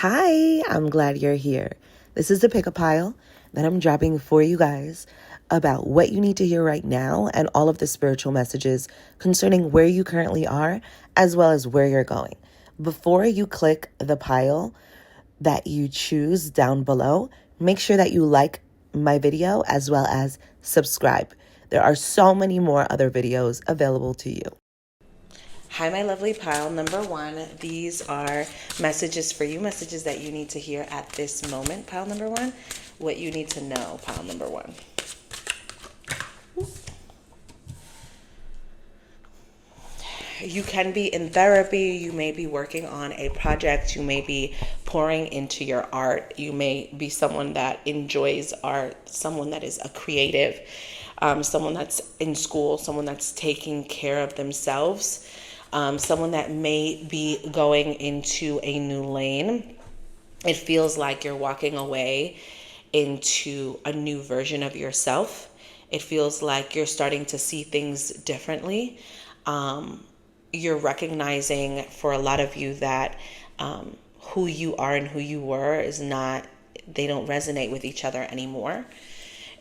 Hi, I'm glad you're here. This is the pick-up pile that I'm dropping for you guys about what you need to hear right now and all of the spiritual messages concerning where you currently are as well as where you're going. Before you click the pile that you choose down below, make sure that you like my video as well as subscribe. There are so many more other videos available to you. Hi, my lovely pile number one. These are messages for you, messages that you need to hear at this moment, pile number one. What you need to know, pile number one. You can be in therapy, you may be working on a project, you may be pouring into your art, you may be someone that enjoys art, someone that is a creative, someone that's in school, someone that's taking care of themselves. Someone that may be going into a new lane. It feels like you're walking away into a new version of yourself. It feels like you're starting to see things differently. You're recognizing for a lot of you that who you are and who you were is not, they don't resonate with each other anymore.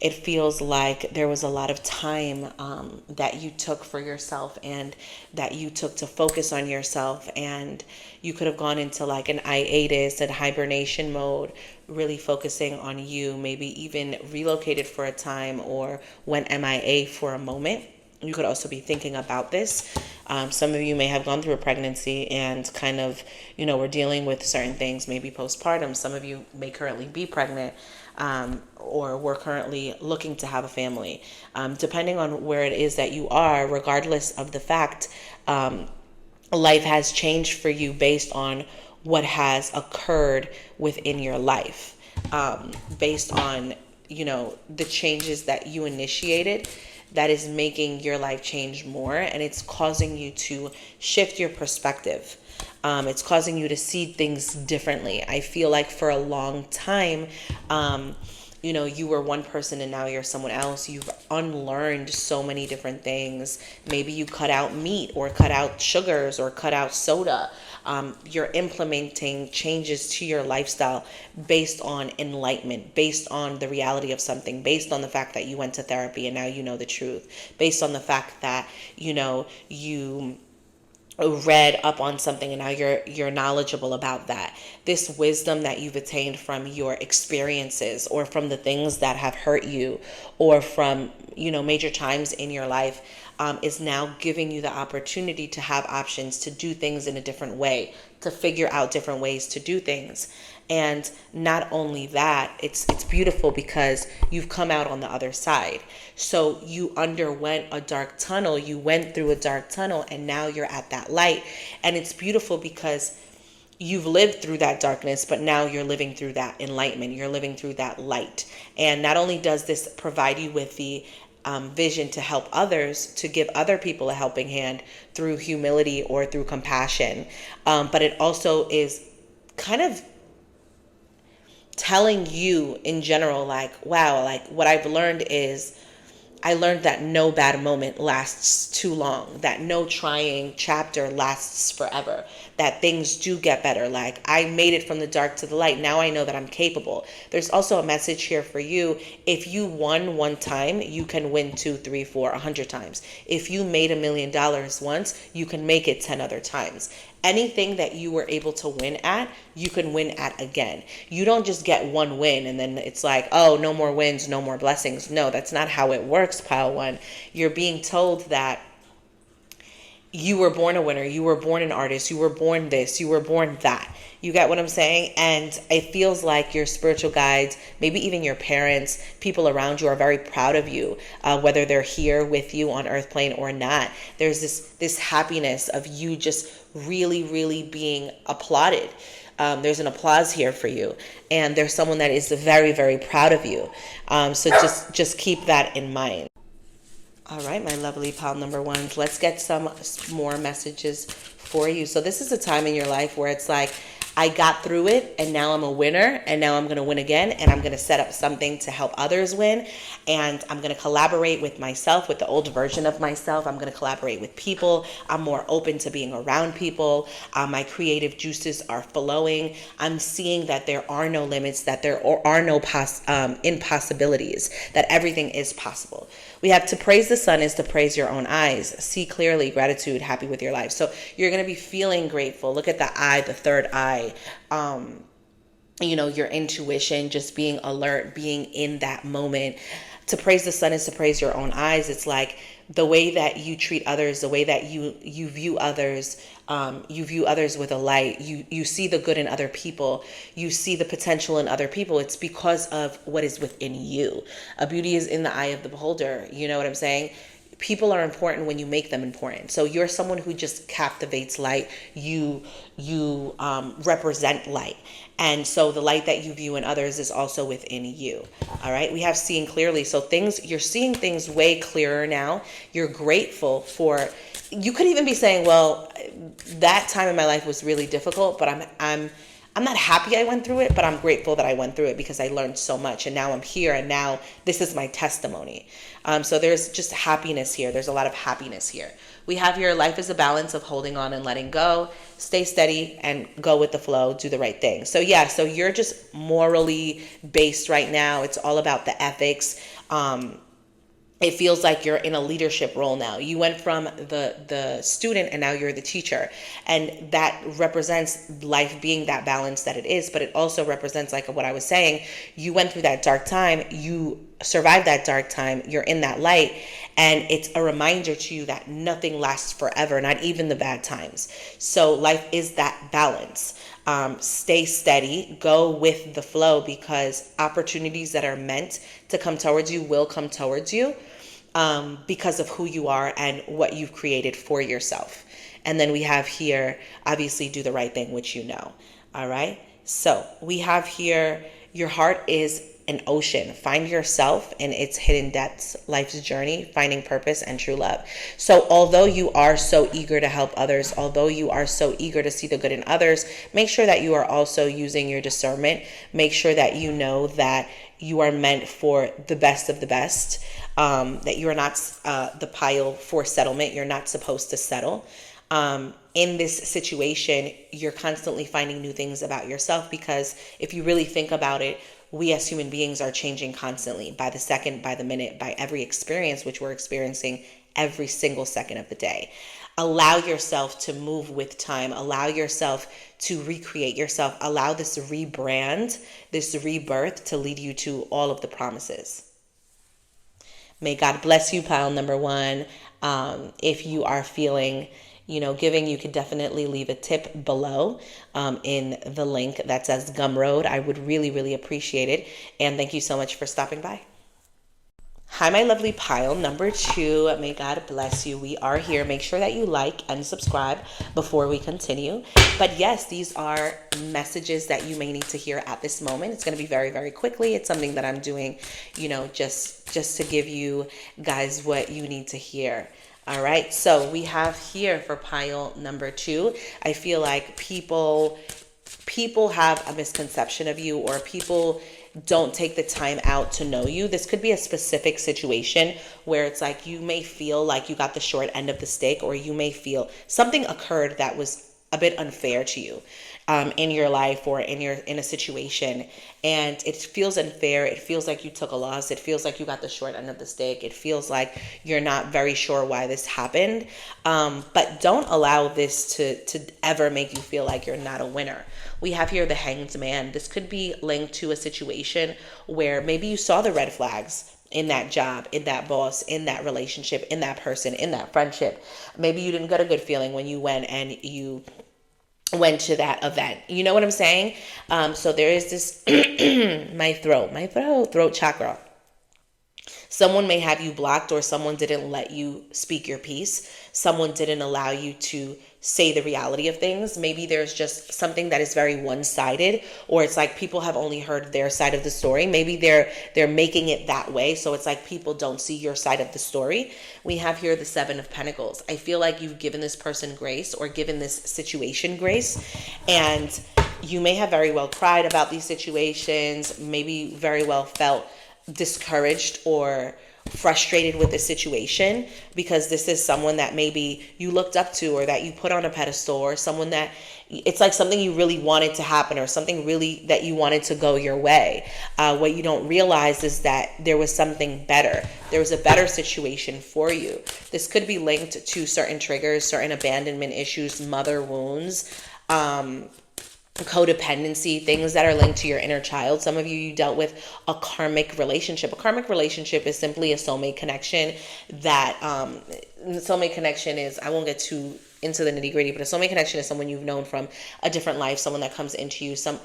It feels like there was a lot of time that you took for yourself and that you took to focus on yourself, and you could have gone into like an hiatus and hibernation mode, really focusing on you, maybe even relocated for a time or went MIA for a moment. You could also be thinking about this. Some of you may have gone through a pregnancy and kind of, we're dealing with certain things, maybe postpartum. Some of you may currently be pregnant, or we're currently looking to have a family. Depending on where it is that you are, regardless of the fact, life has changed for you based on what has occurred within your life, based on, the changes that you initiated. That is making your life change more, and it's causing you to shift your perspective. It's causing you to see things differently. I feel like for a long time, you were one person and now you're someone else. You've unlearned so many different things. Maybe you cut out meat or cut out sugars or cut out soda. You're implementing changes to your lifestyle based on enlightenment, based on the reality of something, based on the fact that you went to therapy and now you know the truth, based on the fact that, you read up on something and now you're knowledgeable about that. This wisdom that you've attained from your experiences or from the things that have hurt you or from, major times in your life, is now giving you the opportunity to have options to do things in a different way, to figure out different ways to do things. And not only that, it's beautiful because you've come out on the other side. So you underwent a dark tunnel, you went through a dark tunnel, and now you're at that light. And it's beautiful because you've lived through that darkness, but now you're living through that enlightenment. You're living through that light. And not only does this provide you with the vision to help others, to give other people a helping hand through humility or through compassion, but it also is kind of telling you in general, like, wow, like what I've learned is I learned that no bad moment lasts too long, that no trying chapter lasts forever, that things do get better. Like, I made it from the dark to the light. Now I know that I'm capable. There's also a message here for you. If you won one time, you can win 2, 3, 4, 100 times. If you made $1 million once, you can make it 10 other times. Anything that you were able to win at, you can win at again. You don't just get one win and then it's like, oh, no more wins, no more blessings. No, that's not how it works, pile one. You're being told that you were born a winner, you were born an artist, you were born this, you were born that. You get what I'm saying? And it feels like your spiritual guides, maybe even your parents, people around you are very proud of you, whether they're here with you on earth plane or not. There's this happiness of you just really, really being applauded. There's an applause here for you, and there's someone that is very, very proud of you. So just keep that in mind. All right, my lovely pal number ones, let's get some more messages for you. So this is a time in your life where it's like, I got through it, and now I'm a winner, and now I'm going to win again, and I'm going to set up something to help others win, and I'm going to collaborate with myself, with the old version of myself. I'm going to collaborate with people. I'm more open to being around people. My creative juices are flowing. I'm seeing that there are no limits, that there are no impossibilities, that everything is possible. We have to praise the sun is to praise your own eyes. See clearly, gratitude, happy with your life. So you're going to be feeling grateful. Look at the eye, the third eye. Your intuition, just being alert, being in that moment. To praise the sun is to praise your own eyes. It's like the way that you treat others, the way that you view others, you view others with a light. You see the good in other people. You see the potential in other people. It's because of what is within you. A beauty is in the eye of the beholder. You know what I'm saying? People are important when you make them important. So you're someone who just captivates light. You represent light. And so the light that you view in others is also within you. All right. We have seeing clearly. So you're seeing things way clearer now. You're grateful for, you could even be saying, well, that time in my life was really difficult, but I'm not happy I went through it, but I'm grateful that I went through it because I learned so much. And now I'm here, and now this is my testimony. So there's just happiness here. There's a lot of happiness here. We have here, life is a balance of holding on and letting go. Stay steady and go with the flow. Do the right thing. So yeah, so you're just morally based right now. It's all about the ethics. It feels like you're in a leadership role now. You went from the student and now you're the teacher. And that represents life being that balance that it is. But it also represents, like what I was saying, you went through that dark time. You survived that dark time. You're in that light. And it's a reminder to you that nothing lasts forever, not even the bad times. So life is that balance. Stay steady, go with the flow, because opportunities that are meant to come towards you will come towards you because of who you are and what you've created for yourself. And then we have here, obviously, do the right thing, which you know. All right. So we have here, your heart is an ocean. Find yourself in its hidden depths, life's journey, finding purpose and true love. So although you are so eager to help others, although you are so eager to see the good in others, make sure that you are also using your discernment. Make sure that you know that you are meant for the best of the best, that you are not the pile for settlement. You're not supposed to settle. In this situation, you're constantly finding new things about yourself, because if you really think about it, we as human beings are changing constantly, by the second, by the minute, by every experience, which we're experiencing every single second of the day. Allow yourself to move with time. Allow yourself to recreate yourself. Allow this rebrand, this rebirth to lead you to all of the promises. May God bless you, pile number one. If you are feeling giving, you could definitely leave a tip below in the link that says Gumroad. I would really, really appreciate it. And thank you so much for stopping by. Hi, my lovely pile number two. May God bless you. We are here. Make sure that you like and subscribe before we continue. But yes, these are messages that you may need to hear at this moment. It's going to be very, very quickly. It's something that I'm doing, just to give you guys what you need to hear. All right, so we have here for pile number two, I feel like people have a misconception of you, or people don't take the time out to know you. This could be a specific situation where it's like you may feel like you got the short end of the stick, or you may feel something occurred that was a bit unfair to you in your life or in a situation, and it feels unfair. It feels like you took a loss. It feels like you got the short end of the stick. It feels like you're not very sure why this happened, but don't allow this to ever make you feel like you're not a winner. We have here the Hanged Man. This could be linked to a situation where maybe you saw the red flags in that job, in that boss, in that relationship, in that person, in that friendship. Maybe you didn't get a good feeling when you went to that event. You know what I'm saying? So there is this my throat chakra. Someone may have you blocked, or someone didn't let you speak your piece. Someone didn't allow you to say the reality of things. Maybe there's just something that is very one-sided, or it's like people have only heard their side of the story. Maybe they're making it that way, so it's like people don't see your side of the story. We have here the Seven of Pentacles. I feel like you've given this person grace, or given this situation grace, and You may have very well cried about these situations, maybe very well felt discouraged or frustrated with the situation, because this is someone that maybe you looked up to or that you put on a pedestal, or someone that it's like something you really wanted to happen or something really that you wanted to go your way. What you don't realize is that there was something better. There was a better situation for you. This could be linked to certain triggers, certain abandonment issues, mother wounds, codependency, things that are linked to your inner child. Some of you dealt with a karmic relationship. A karmic relationship is simply a soulmate connection that, soulmate connection is, I won't get too into the nitty gritty, but a soulmate connection is someone you've known from a different life, someone that comes into you, some,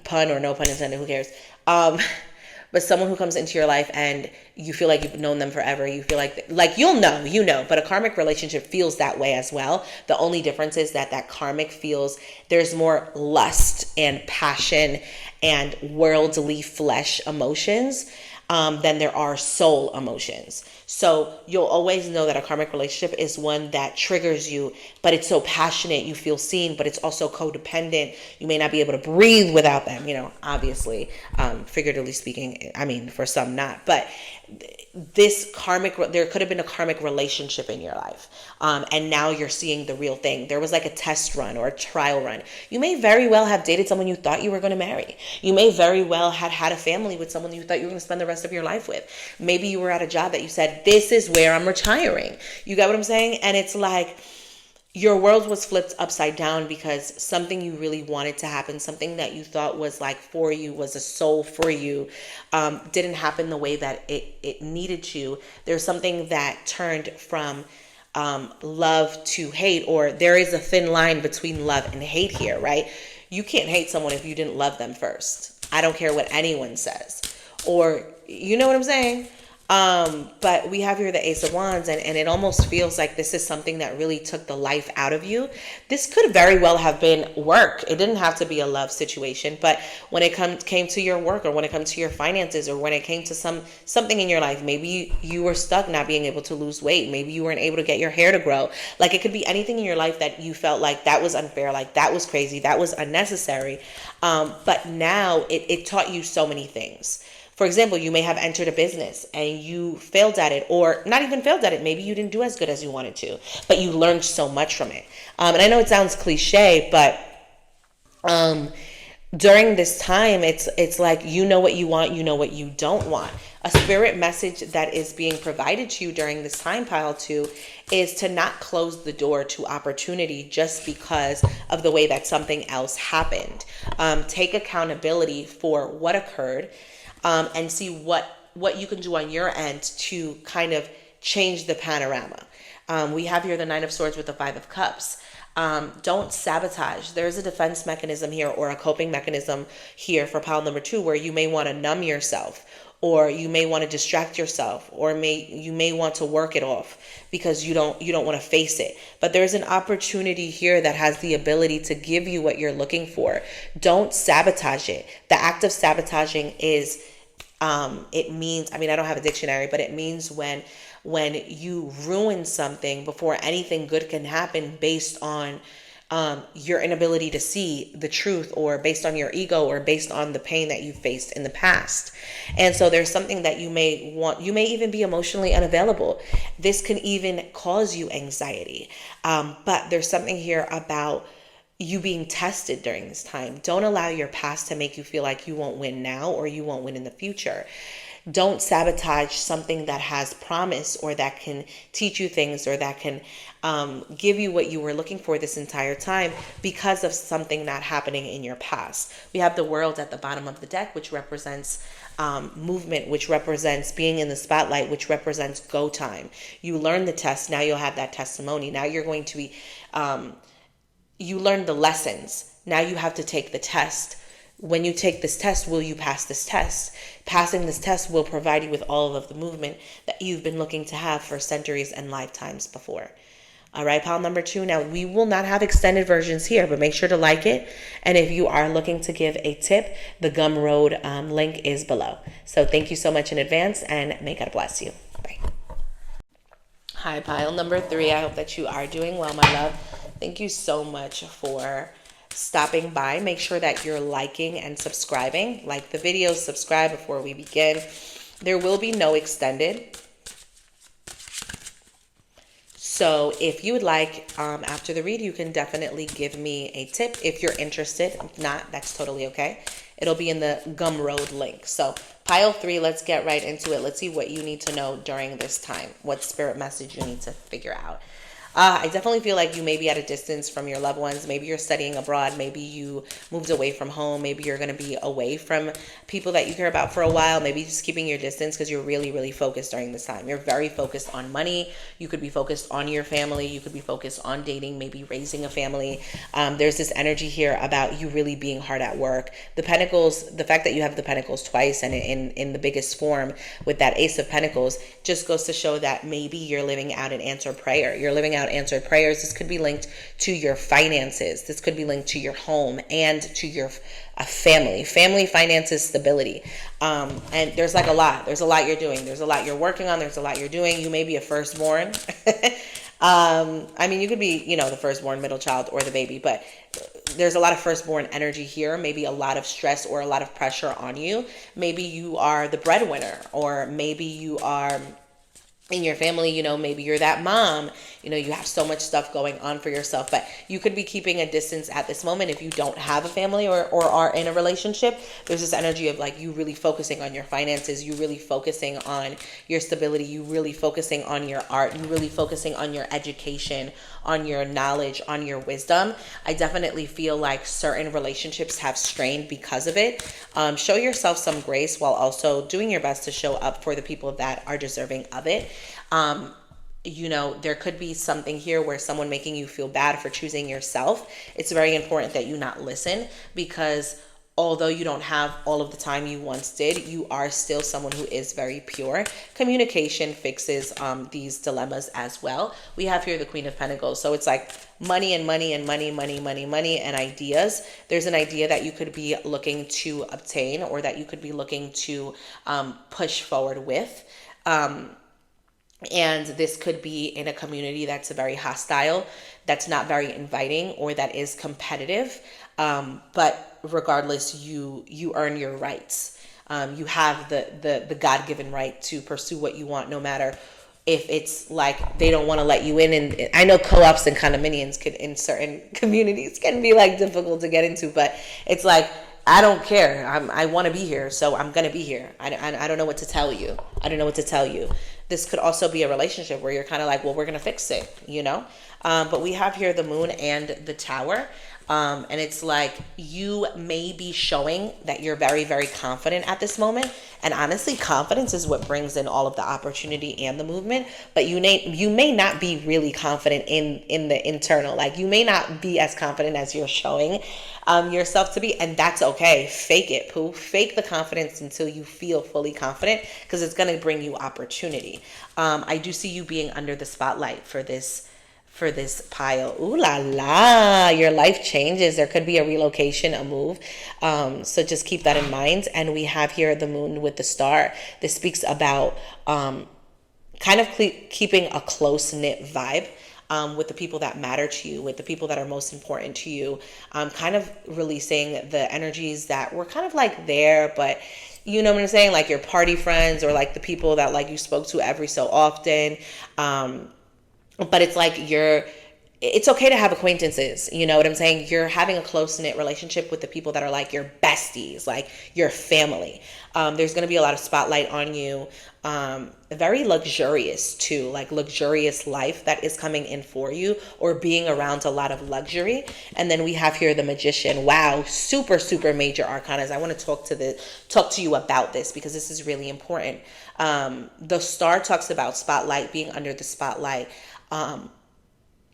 pun or no pun intended, who cares? But someone who comes into your life and you feel like you've known them forever. You feel like you'll know, but a karmic relationship feels that way as well. The only difference is that karmic feels there's more lust and passion and worldly flesh emotions than there are soul emotions. So you'll always know that a karmic relationship is one that triggers you, but it's so passionate, you feel seen, but it's also codependent. You may not be able to breathe without them, obviously, figuratively speaking. I mean, for some not, but there could have been a karmic relationship in your life. And now you're seeing the real thing. There was like a test run or a trial run. You may very well have dated someone you thought you were going to marry. You may very well have had a family with someone you thought you were going to spend the rest of your life with. Maybe you were at a job that you said, this is where I'm retiring. You get what I'm saying? And it's like, your world was flipped upside down because something you really wanted to happen, something that you thought was like for you, was a soul for you, didn't happen the way that it needed to. There's something that turned from love to hate, or there is a thin line between love and hate here, right? You can't hate someone if you didn't love them first. I don't care what anyone says, or you know what I'm saying? But we have here the Ace of Wands, and it almost feels like this is something that really took the life out of you. This could very well have been work. It didn't have to be a love situation, but when it came to your work, or when it comes to your finances, or when it came to something in your life, maybe you were stuck not being able to lose weight. Maybe you weren't able to get your hair to grow. Like, it could be anything in your life that you felt like that was unfair, like that was crazy, that was unnecessary. But now it taught you so many things. For example, you may have entered a business and you failed at it, or not even failed at it. Maybe you didn't do as good as you wanted to, but you learned so much from it. And I know it sounds cliche, but during this time, it's like, you know what you want, you know what you don't want. A spirit message that is being provided to you during this time, pile 2, is to not close the door to opportunity just because of the way that something else happened. Take accountability for what occurred. And see what you can do on your end to kind of change the panorama. We have here the Nine of Swords with the Five of Cups. Don't sabotage. There's a defense mechanism here, or a coping mechanism here for pile number 2, where you may want to numb yourself, or you may want to distract yourself, or you may want to work it off because you don't want to face it. But there's an opportunity here that has the ability to give you what you're looking for. Don't sabotage it. The act of sabotaging is it means, I don't have a dictionary, but it means when you ruin something before anything good can happen, based on your inability to see the truth, or based on your ego, or based on the pain that you faced in the past. And so there's something that you may even be emotionally unavailable. This can even cause you anxiety. But there's something here about you being tested during this time. Don't allow your past to make you feel like you won't win now, or you won't win in the future. Don't sabotage something that has promise, or that can teach you things, or that can give you what you were looking for this entire time, because of something not happening in your past. We have the World at the bottom of the deck, which represents movement, which represents being in the spotlight, which represents go time. You learn the test. Now you'll have that testimony. Now you're going to be... you learned the lessons. Now you have to take the test. When you take this test, will you pass this test? Passing this test will provide you with all of the movement that you've been looking to have for centuries and lifetimes before. All right, pile number 2. Now, we will not have extended versions here, but make sure to like it. And if you are looking to give a tip, the Gumroad link is below. So thank you so much in advance, and may God bless you. Bye. Hi, pile number 3. I hope that you are doing well, my love. Thank you so much for stopping by. Make sure that you're liking and subscribing. Like the videos, subscribe before we begin. There will be no extended. So if you would like, after the read, you can definitely give me a tip if you're interested. If not, that's totally okay. It'll be in the Gumroad link. So pile 3, let's get right into it. Let's see what you need to know during this time, what spirit message you need to figure out. I definitely feel like you may be at a distance from your loved ones. Maybe you're studying abroad. Maybe you moved away from home. Maybe you're going to be away from people that you care about for a while. Maybe just keeping your distance because you're really, really focused during this time. You're very focused on money. You could be focused on your family. You could be focused on dating, maybe raising a family. There's this energy here about you really being hard at work. The Pentacles, the fact that you have the Pentacles twice and in the biggest form with that Ace of Pentacles just goes to show that maybe you're living out an answered prayer. You're living out answered prayers. This could be linked to your finances. This could be linked to your home and to your family, finances, stability. And there's like a lot. There's a lot you're doing. There's a lot you're working on. There's a lot you're doing. You may be a firstborn. I mean, you could be, the firstborn, middle child, or the baby, but there's a lot of firstborn energy here. Maybe a lot of stress or a lot of pressure on you. Maybe you are the breadwinner, or maybe you are in your family, maybe you're that mom, you have so much stuff going on for yourself, but you could be keeping a distance at this moment if you don't have a family or are in a relationship. There's this energy of like you really focusing on your finances, you really focusing on your stability, you really focusing on your art, you really focusing on your education, on your knowledge, on your wisdom. I definitely feel like certain relationships have strained because of it. Show yourself some grace while also doing your best to show up for the people that are deserving of it. There could be something here where someone making you feel bad for choosing yourself. It's very important that you not listen, because although you don't have all of the time you once did, you are still someone who is very pure. Communication fixes these dilemmas as well. We have here the Queen of Pentacles. So it's like money and money and money and ideas. There's an idea that you could be looking to obtain, or that you could be looking to push forward with. And this could be in a community that's very hostile, that's not very inviting, or that is competitive. But regardless, you earn your rights. You have the God-given right to pursue what you want, no matter if it's like they don't want to let you in. And I know co-ops and condominiums could, in certain communities, can be like difficult to get into, but it's like, I don't care. I want to be here, so I'm going to be here. I don't know what to tell you. I don't know what to tell you. This could also be a relationship where you're kind of like, well, we're going to fix it, But we have here the Moon and the Tower. And it's like you may be showing that you're very, very confident at this moment. And honestly, confidence is what brings in all of the opportunity and the movement. But you may not be really confident in the internal. Like you may not be as confident as you're showing yourself to be. And that's okay. Fake it, Pooh. Fake the confidence until you feel fully confident, because it's going to bring you opportunity. I do see you being under the spotlight for this pile. Ooh la la, your life changes. There could be a relocation, a move. So just keep that in mind. And we have here the Moon with the Star. This speaks about kind of keeping a close-knit vibe with the people that matter to you, with the people that are most important to you. Kind of releasing the energies that were kind of like there, but you know what I'm saying? Like your party friends, or like the people that like you spoke to every so often. But it's like it's okay to have acquaintances. You know what I'm saying? You're having a close-knit relationship with the people that are like your besties, like your family. There's going to be a lot of spotlight on you. Very luxurious too, like luxurious life that is coming in for you, or being around a lot of luxury. And then we have here the Magician. Wow, super, super major arcanas. I want to talk to you about this, because this is really important. The Star talks about spotlight, being under the spotlight.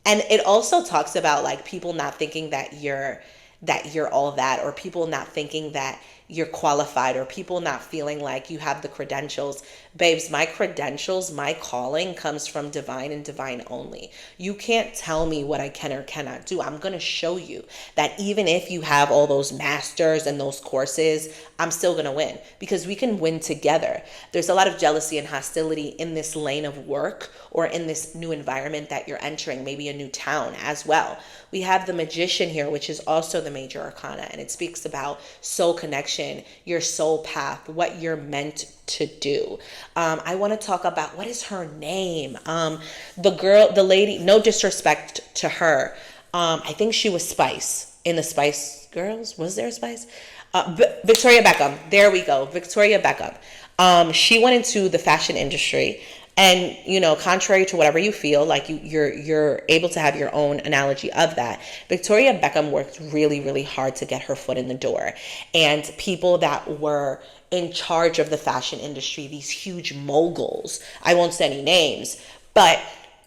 And it also talks about like people not thinking that you're all that, or people not thinking that you're qualified, or people not feeling like you have the credentials. Babes, my credentials, my calling comes from divine and divine only. You can't tell me what I can or cannot do. I'm going to show you that even if you have all those masters and those courses, I'm still going to win, because we can win together. There's a lot of jealousy and hostility in this lane of work or in this new environment that you're entering, maybe a new town as well. We have the Magician here, which is also the major arcana, and it speaks about soul connection, your soul path, what you're meant to do. I want to talk about, what is her name? The lady, no disrespect to her. I think she was Spice in the Spice Girls. Was there a Spice? Victoria Beckham. There we go. Victoria Beckham. She went into the fashion industry. And, contrary to whatever you feel, like you're able to have your own analogy of that. Victoria Beckham worked really, really hard to get her foot in the door. And people that were in charge of the fashion industry, these huge moguls, I won't say any names, but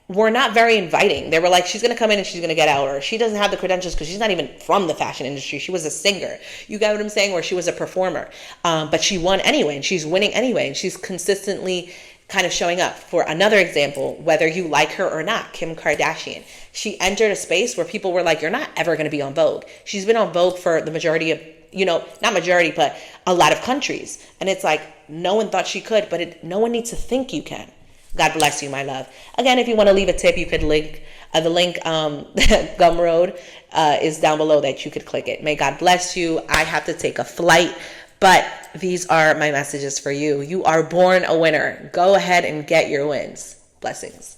were not very inviting. They were like, she's going to come in and she's going to get out, or she doesn't have the credentials because she's not even from the fashion industry. She was a singer. You get what I'm saying? Or she was a performer. But she won anyway, and she's winning anyway, and she's consistently kind of showing up. For another example, whether you like her or not, Kim Kardashian. She entered a space where people were like, you're not ever going to be on Vogue. She's been on Vogue for the majority of, not majority, but a lot of countries. And it's like, no one thought she could, but no one needs to think you can. God bless you, my love. Again, if you want to leave a tip, you could link the link, Gumroad is down below, that you could click it. May God bless you. I have to take a flight, but these are my messages for you. You are born a winner. Go ahead and get your wins. Blessings.